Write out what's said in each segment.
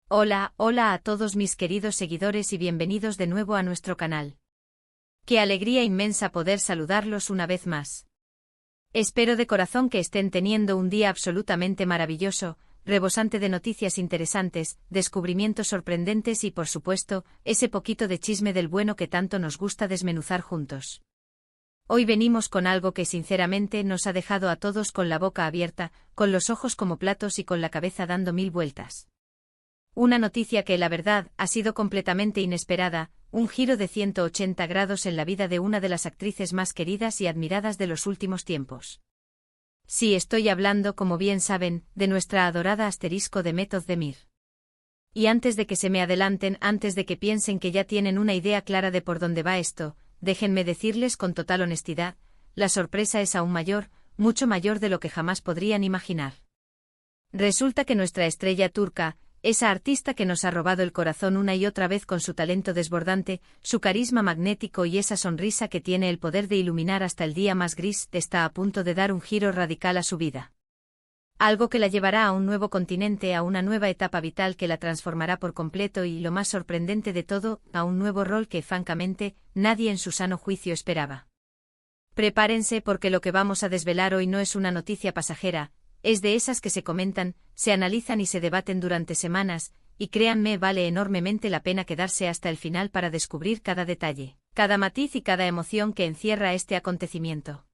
Hola, hola a todos mis queridos seguidores y bienvenidos de nuevo a nuestro canal. Qué alegría inmensa poder saludarlos una vez más. Espero de corazón que estén teniendo un día absolutamente maravilloso, rebosante de noticias interesantes, descubrimientos sorprendentes y por supuesto, ese poquito de chisme del bueno que tanto nos gusta desmenuzar juntos. Hoy venimos con algo que sinceramente nos ha dejado a todos con la boca abierta, con los ojos como platos y con la cabeza dando mil vueltas. Una noticia que, la verdad, ha sido completamente inesperada, un giro de 180 grados en la vida de una de las actrices más queridas y admiradas de los últimos tiempos. Sí, estoy hablando, como bien saben, de nuestra adorada asterisco Demet Özdemir. Y antes de que se me adelanten, antes de que piensen que ya tienen una idea clara de por dónde va esto, déjenme decirles con total honestidad, la sorpresa es aún mayor, mucho mayor de lo que jamás podrían imaginar. Resulta que nuestra estrella turca, esa artista que nos ha robado el corazón una y otra vez con su talento desbordante, su carisma magnético y esa sonrisa que tiene el poder de iluminar hasta el día más gris, está a punto de dar un giro radical a su vida. Algo que la llevará a un nuevo continente, a una nueva etapa vital que la transformará por completo y, lo más sorprendente de todo, a un nuevo rol que, francamente, nadie en su sano juicio esperaba. Prepárense porque lo que vamos a desvelar hoy no es una noticia pasajera. Es de esas que se comentan, se analizan y se debaten durante semanas, y créanme, vale enormemente la pena quedarse hasta el final para descubrir cada detalle, cada matiz y cada emoción que encierra este acontecimiento.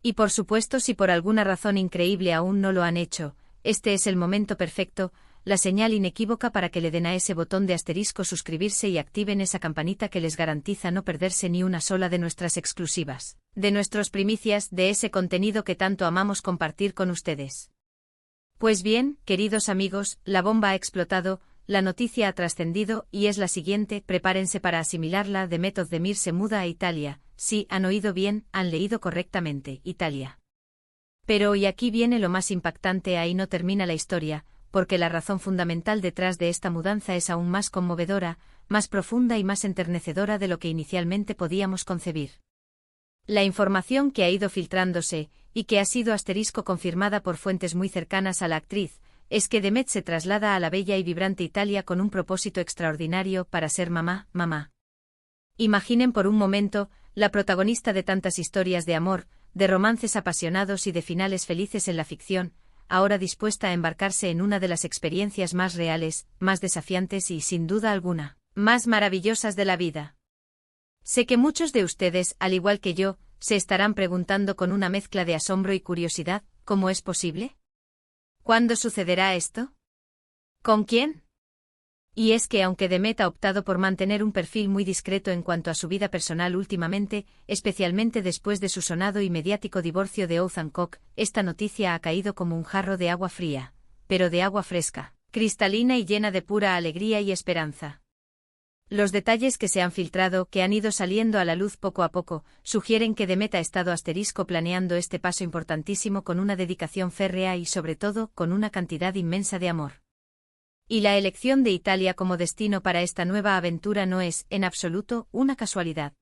Y por supuesto, si por alguna razón increíble aún no lo han hecho, este es el momento perfecto, la señal inequívoca para que le den a ese botón de asterisco suscribirse y activen esa campanita que les garantiza no perderse ni una sola de nuestras exclusivas, de nuestras primicias, de ese contenido que tanto amamos compartir con ustedes. Pues bien, queridos amigos, la bomba ha explotado, la noticia ha trascendido y es la siguiente, prepárense para asimilarla. Demet Özdemir se muda a Italia. Sí, han oído bien, han leído correctamente, Italia. Pero y aquí viene lo más impactante, ahí no termina la historia, porque la razón fundamental detrás de esta mudanza es aún más conmovedora, más profunda y más enternecedora de lo que inicialmente podíamos concebir. La información que ha ido filtrándose, y que ha sido asterisco confirmada por fuentes muy cercanas a la actriz, es que Demet se traslada a la bella y vibrante Italia con un propósito extraordinario para ser mamá. Imaginen por un momento, la protagonista de tantas historias de amor, de romances apasionados y de finales felices en la ficción, ahora dispuesta a embarcarse en una de las experiencias más reales, más desafiantes y, sin duda alguna, más maravillosas de la vida. Sé que muchos de ustedes, al igual que yo, se estarán preguntando con una mezcla de asombro y curiosidad, ¿cómo es posible? ¿Cuándo sucederá esto? ¿Con quién? Y es que aunque Demet ha optado por mantener un perfil muy discreto en cuanto a su vida personal últimamente, especialmente después de su sonado y mediático divorcio de Ozan Koc, esta noticia ha caído como un jarro de agua fría, pero de agua fresca, cristalina y llena de pura alegría y esperanza. Los detalles que se han filtrado, que han ido saliendo a la luz poco a poco, sugieren que Demet ha estado asterisco planeando este paso importantísimo con una dedicación férrea y sobre todo, con una cantidad inmensa de amor. Y la elección de Italia como destino para esta nueva aventura no es, en absoluto, una casualidad.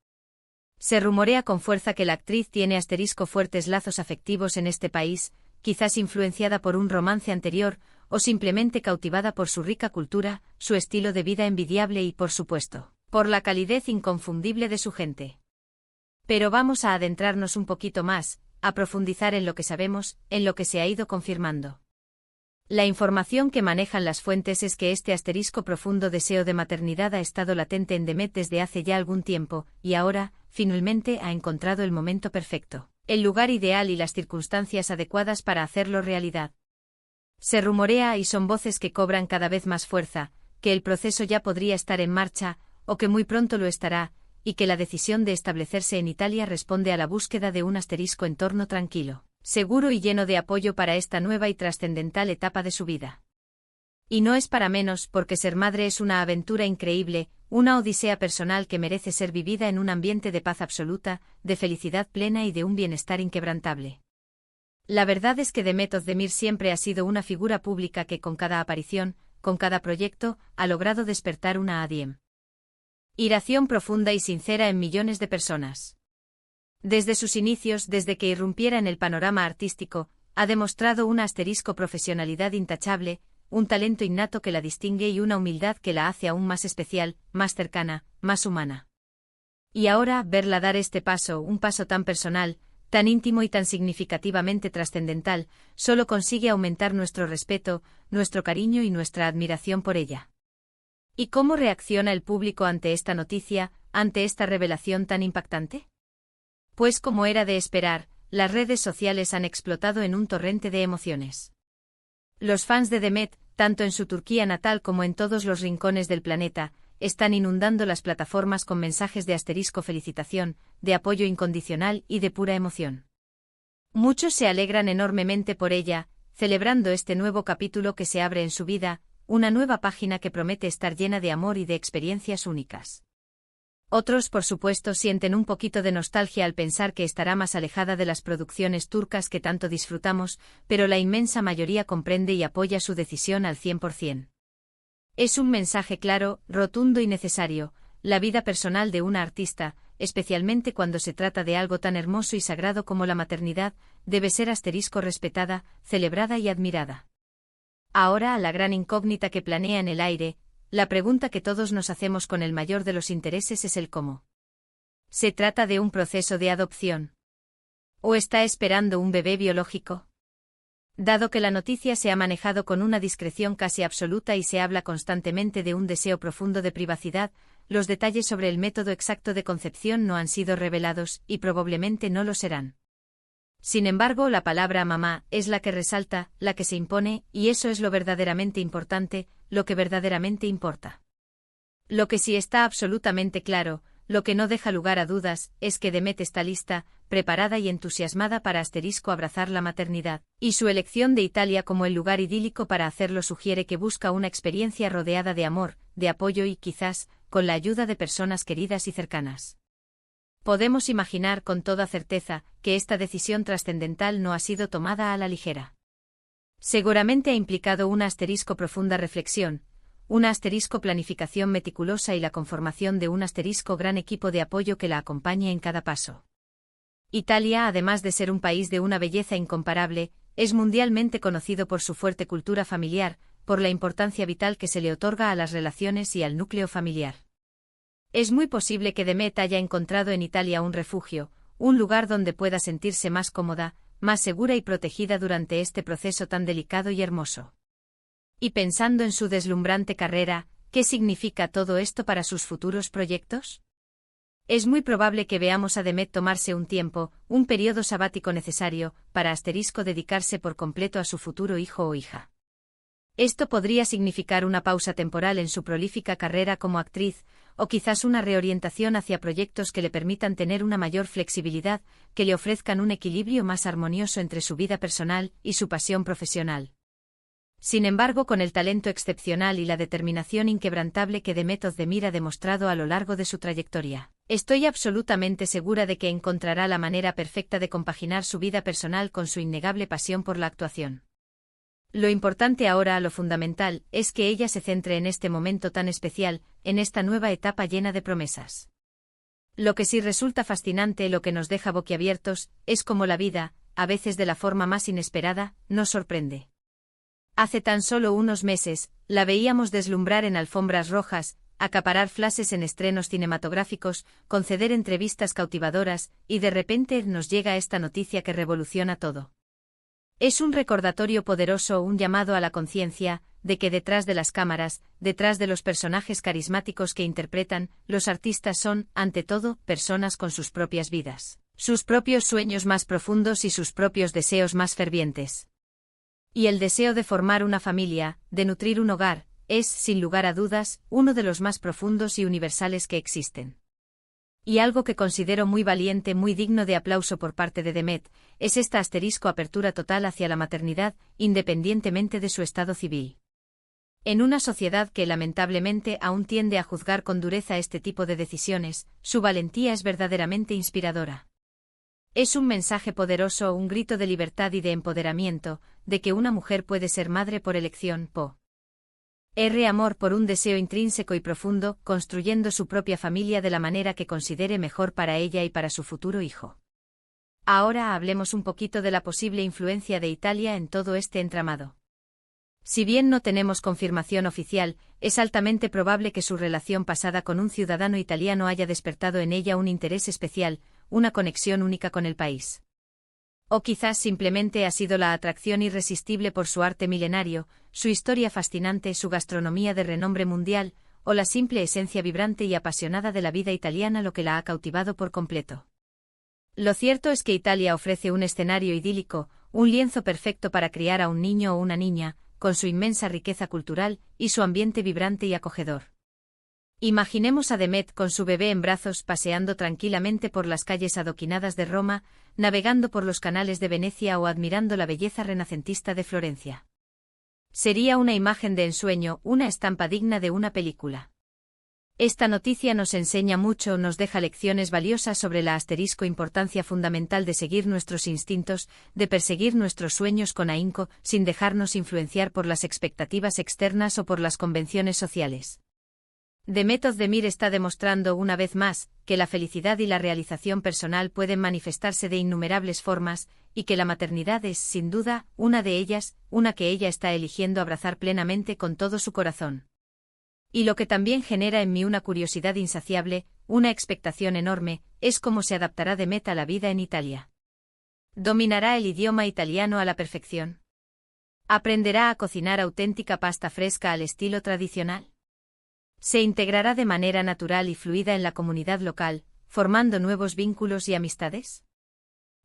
Se rumorea con fuerza que la actriz tiene asterisco fuertes lazos afectivos en este país, quizás influenciada por un romance anterior, o simplemente cautivada por su rica cultura, su estilo de vida envidiable y, por supuesto, por la calidez inconfundible de su gente. Pero vamos a adentrarnos un poquito más, a profundizar en lo que sabemos, en lo que se ha ido confirmando. La información que manejan las fuentes es que este asterisco profundo deseo de maternidad ha estado latente en Demet desde hace ya algún tiempo, y ahora, finalmente ha encontrado el momento perfecto, el lugar ideal y las circunstancias adecuadas para hacerlo realidad. Se rumorea, y son voces que cobran cada vez más fuerza, que el proceso ya podría estar en marcha, o que muy pronto lo estará, y que la decisión de establecerse en Italia responde a la búsqueda de un asterisco entorno tranquilo, seguro y lleno de apoyo para esta nueva y trascendental etapa de su vida. Y no es para menos, porque ser madre es una aventura increíble, una odisea personal que merece ser vivida en un ambiente de paz absoluta, de felicidad plena y de un bienestar inquebrantable. La verdad es que Demet Özdemir siempre ha sido una figura pública que con cada aparición, con cada proyecto, ha logrado despertar una admiración profunda y sincera en millones de personas. Desde sus inicios, desde que irrumpiera en el panorama artístico, ha demostrado una asterisco profesionalidad intachable, un talento innato que la distingue y una humildad que la hace aún más especial, más cercana, más humana. Y ahora, verla dar este paso, un paso tan personal, tan íntimo y tan significativamente trascendental, solo consigue aumentar nuestro respeto, nuestro cariño y nuestra admiración por ella. ¿Y cómo reacciona el público ante esta noticia, ante esta revelación tan impactante? Pues como era de esperar, las redes sociales han explotado en un torrente de emociones. Los fans de Demet, tanto en su Turquía natal como en todos los rincones del planeta, están inundando las plataformas con mensajes de asterisco felicitación, de apoyo incondicional y de pura emoción. Muchos se alegran enormemente por ella, celebrando este nuevo capítulo que se abre en su vida, una nueva página que promete estar llena de amor y de experiencias únicas. Otros, por supuesto, sienten un poquito de nostalgia al pensar que estará más alejada de las producciones turcas que tanto disfrutamos, pero la inmensa mayoría comprende y apoya su decisión al 100%. Es un mensaje claro, rotundo y necesario: la vida personal de una artista, especialmente cuando se trata de algo tan hermoso y sagrado como la maternidad, debe ser respetada, celebrada y admirada. Ahora, a la gran incógnita que planea en el aire, la pregunta que todos nos hacemos con el mayor de los intereses es el cómo. ¿Se trata de un proceso de adopción? ¿O está esperando un bebé biológico? Dado que la noticia se ha manejado con una discreción casi absoluta y se habla constantemente de un deseo profundo de privacidad, los detalles sobre el método exacto de concepción no han sido revelados, y probablemente no lo serán. Sin embargo, la palabra mamá es la que resalta, la que se impone, y eso es lo verdaderamente importante, lo que verdaderamente importa. Lo que sí está absolutamente claro, lo que no deja lugar a dudas, es que Demet está lista, preparada y entusiasmada para abrazar la maternidad, y su elección de Italia como el lugar idílico para hacerlo sugiere que busca una experiencia rodeada de amor, de apoyo y, quizás, con la ayuda de personas queridas y cercanas. Podemos imaginar con toda certeza que esta decisión trascendental no ha sido tomada a la ligera. Seguramente ha implicado una profunda reflexión, una planificación meticulosa y la conformación de un gran equipo de apoyo que la acompañe en cada paso. Italia, además de ser un país de una belleza incomparable, es mundialmente conocido por su fuerte cultura familiar, por la importancia vital que se le otorga a las relaciones y al núcleo familiar. Es muy posible que Demet haya encontrado en Italia un refugio, un lugar donde pueda sentirse más cómoda, más segura y protegida durante este proceso tan delicado y hermoso. Y pensando en su deslumbrante carrera, ¿qué significa todo esto para sus futuros proyectos? Es muy probable que veamos a Demet tomarse un tiempo, un periodo sabático necesario, para dedicarse por completo a su futuro hijo o hija. Esto podría significar una pausa temporal en su prolífica carrera como actriz, o quizás una reorientación hacia proyectos que le permitan tener una mayor flexibilidad, que le ofrezcan un equilibrio más armonioso entre su vida personal y su pasión profesional. Sin embargo, con el talento excepcional y la determinación inquebrantable que Demet Özdemir ha demostrado a lo largo de su trayectoria, estoy absolutamente segura de que encontrará la manera perfecta de compaginar su vida personal con su innegable pasión por la actuación. Lo importante ahora, lo fundamental, es que ella se centre en este momento tan especial, en esta nueva etapa llena de promesas. Lo que sí resulta fascinante, lo que nos deja boquiabiertos, es cómo la vida, a veces de la forma más inesperada, nos sorprende. Hace tan solo unos meses, la veíamos deslumbrar en alfombras rojas, acaparar flashes en estrenos cinematográficos, conceder entrevistas cautivadoras, y de repente nos llega esta noticia que revoluciona todo. Es un recordatorio poderoso, un llamado a la conciencia, de que detrás de las cámaras, detrás de los personajes carismáticos que interpretan, los artistas son, ante todo, personas con sus propias vidas, sus propios sueños más profundos y sus propios deseos más fervientes. Y el deseo de formar una familia, de nutrir un hogar, es, sin lugar a dudas, uno de los más profundos y universales que existen. Y algo que considero muy valiente, muy digno de aplauso por parte de Demet, es esta apertura total hacia la maternidad, independientemente de su estado civil. En una sociedad que lamentablemente aún tiende a juzgar con dureza este tipo de decisiones, su valentía es verdaderamente inspiradora. Es un mensaje poderoso, un grito de libertad y de empoderamiento, de que una mujer puede ser madre por elección, amor por un deseo intrínseco y profundo, construyendo su propia familia de la manera que considere mejor para ella y para su futuro hijo. Ahora hablemos un poquito de la posible influencia de Italia en todo este entramado. Si bien no tenemos confirmación oficial, es altamente probable que su relación pasada con un ciudadano italiano haya despertado en ella un interés especial, una conexión única con el país. O quizás simplemente ha sido la atracción irresistible por su arte milenario, su historia fascinante, su gastronomía de renombre mundial, o la simple esencia vibrante y apasionada de la vida italiana lo que la ha cautivado por completo. Lo cierto es que Italia ofrece un escenario idílico, un lienzo perfecto para criar a un niño o una niña, con su inmensa riqueza cultural y su ambiente vibrante y acogedor. Imaginemos a Demet con su bebé en brazos paseando tranquilamente por las calles adoquinadas de Roma, navegando por los canales de Venecia o admirando la belleza renacentista de Florencia. Sería una imagen de ensueño, una estampa digna de una película. Esta noticia nos enseña mucho, nos deja lecciones valiosas sobre la importancia fundamental de seguir nuestros instintos, de perseguir nuestros sueños con ahínco, sin dejarnos influenciar por las expectativas externas o por las convenciones sociales. Demet Özdemir está demostrando una vez más que la felicidad y la realización personal pueden manifestarse de innumerables formas, y que la maternidad es, sin duda, una de ellas, una que ella está eligiendo abrazar plenamente con todo su corazón. Y lo que también genera en mí una curiosidad insaciable, una expectación enorme, es cómo se adaptará Demet a la vida en Italia. ¿Dominará el idioma italiano a la perfección? ¿Aprenderá a cocinar auténtica pasta fresca al estilo tradicional? ¿Se integrará de manera natural y fluida en la comunidad local, formando nuevos vínculos y amistades?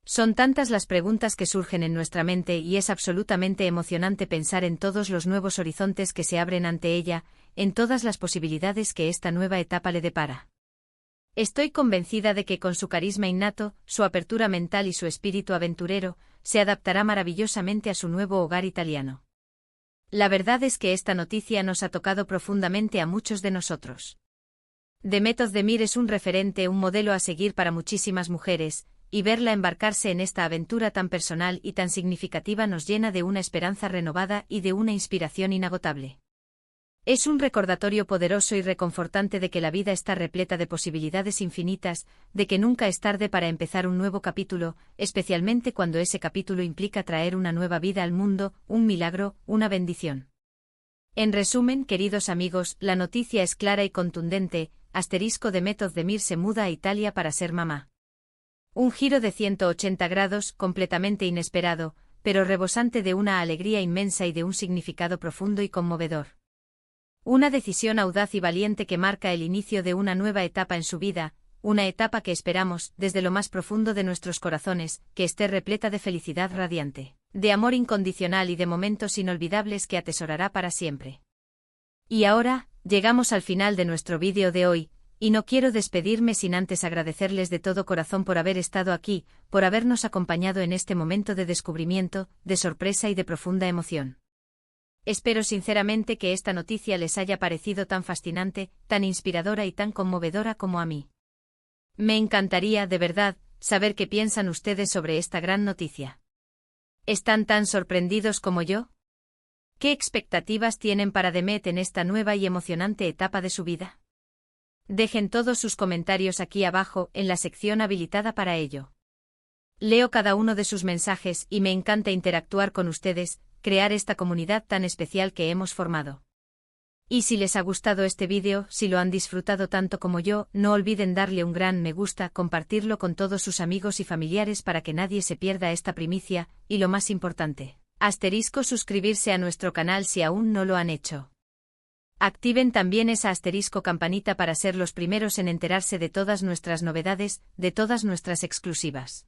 Son tantas las preguntas que surgen en nuestra mente y es absolutamente emocionante pensar en todos los nuevos horizontes que se abren ante ella, en todas las posibilidades que esta nueva etapa le depara. Estoy convencida de que con su carisma innato, su apertura mental y su espíritu aventurero, se adaptará maravillosamente a su nuevo hogar italiano. La verdad es que esta noticia nos ha tocado profundamente a muchos de nosotros. Demet Özdemir es un referente, un modelo a seguir para muchísimas mujeres, y verla embarcarse en esta aventura tan personal y tan significativa nos llena de una esperanza renovada y de una inspiración inagotable. Es un recordatorio poderoso y reconfortante de que la vida está repleta de posibilidades infinitas, de que nunca es tarde para empezar un nuevo capítulo, especialmente cuando ese capítulo implica traer una nueva vida al mundo, un milagro, una bendición. En resumen, queridos amigos, la noticia es clara y contundente, Demet Özdemir se muda a Italia para ser mamá. Un giro de 180 grados, completamente inesperado, pero rebosante de una alegría inmensa y de un significado profundo y conmovedor. Una decisión audaz y valiente que marca el inicio de una nueva etapa en su vida, una etapa que esperamos, desde lo más profundo de nuestros corazones, que esté repleta de felicidad radiante, de amor incondicional y de momentos inolvidables que atesorará para siempre. Y ahora, llegamos al final de nuestro vídeo de hoy, y no quiero despedirme sin antes agradecerles de todo corazón por haber estado aquí, por habernos acompañado en este momento de descubrimiento, de sorpresa y de profunda emoción. Espero sinceramente que esta noticia les haya parecido tan fascinante, tan inspiradora y tan conmovedora como a mí. Me encantaría, de verdad, saber qué piensan ustedes sobre esta gran noticia. ¿Están tan sorprendidos como yo? ¿Qué expectativas tienen para Demet en esta nueva y emocionante etapa de su vida? Dejen todos sus comentarios aquí abajo, en la sección habilitada para ello. Leo cada uno de sus mensajes y me encanta interactuar con ustedes, crear esta comunidad tan especial que hemos formado. Y si les ha gustado este vídeo, si lo han disfrutado tanto como yo, no olviden darle un gran me gusta, compartirlo con todos sus amigos y familiares para que nadie se pierda esta primicia, y lo más importante, suscribirse a nuestro canal si aún no lo han hecho. Activen también esa campanita para ser los primeros en enterarse de todas nuestras novedades, de todas nuestras exclusivas.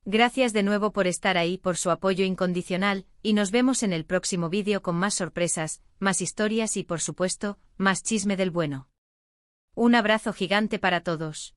Gracias de nuevo por estar ahí, por su apoyo incondicional, y nos vemos en el próximo vídeo con más sorpresas, más historias y por supuesto, más chisme del bueno. Un abrazo gigante para todos.